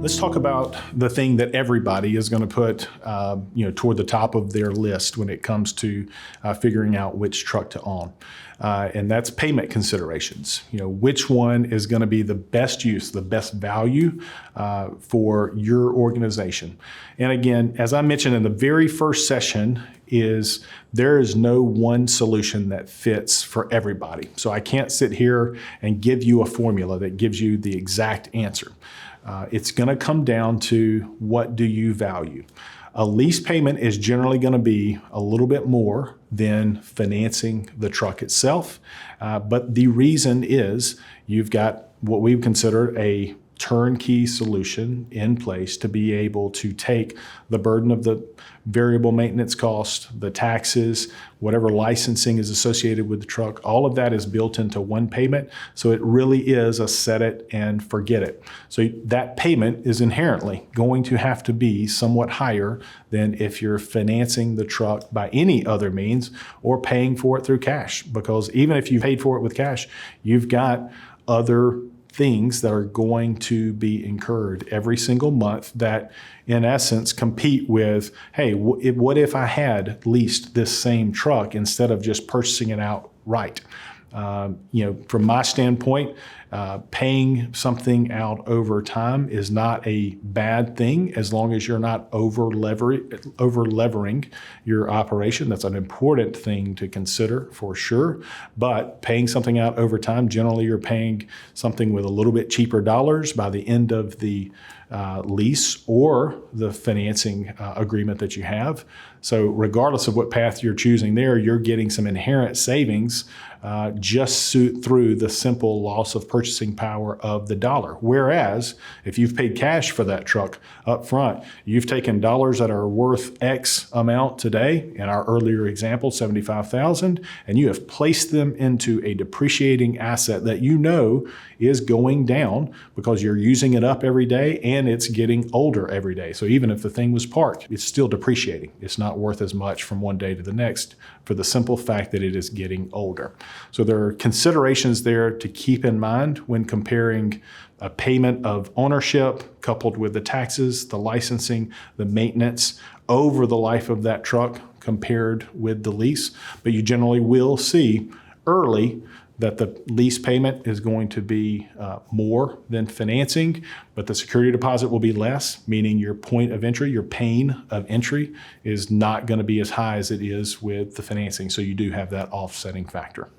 Let's talk about the thing that everybody is going to put, toward the top of their list when it comes to figuring out which truck to own, and that's payment considerations. Which one is going to be the best use, the best value for your organization? And again, as I mentioned in the very first session, there is no one solution that fits for everybody. So I can't sit here and give you a formula that gives you the exact answer. It's going to come down to what do you value. A lease payment is generally going to be a little bit more than financing the truck itself. But the reason is you've got what we would consider a turnkey solution in place to be able to take the burden of the variable maintenance cost, the taxes, whatever licensing is associated with the truck, all of that is built into one payment. So it really is a set it and forget it. So that payment is inherently going to have to be somewhat higher than if you're financing the truck by any other means or paying for it through cash. Because even if you paid for it with cash, you've got other things that are going to be incurred every single month that in essence compete with, hey, what if I had leased this same truck instead of just purchasing it outright? From my standpoint, paying something out over time is not a bad thing as long as you're not over levering your operation. That's an important thing to consider for sure. But paying something out over time, generally you're paying something with a little bit cheaper dollars by the end of the lease or the financing agreement that you have. So regardless of what path you're choosing there, you're getting some inherent savings just through the simple loss of purchasing power of the dollar. Whereas if you've paid cash for that truck up front, you've taken dollars that are worth X amount today, in our earlier example, $75,000, and you have placed them into a depreciating asset that you know is going down because you're using it up every day and it's getting older every day. So even if the thing was parked, it's still depreciating. It's not worth as much from one day to the next for the simple fact that it is getting older. So there are considerations there to keep in mind when comparing a payment of ownership coupled with the taxes, the licensing, the maintenance over the life of that truck compared with the lease. But you generally will see early that the lease payment is going to be more than financing, but the security deposit will be less, meaning your point of entry, your pain of entry is not going to be as high as it is with the financing. So you do have that offsetting factor.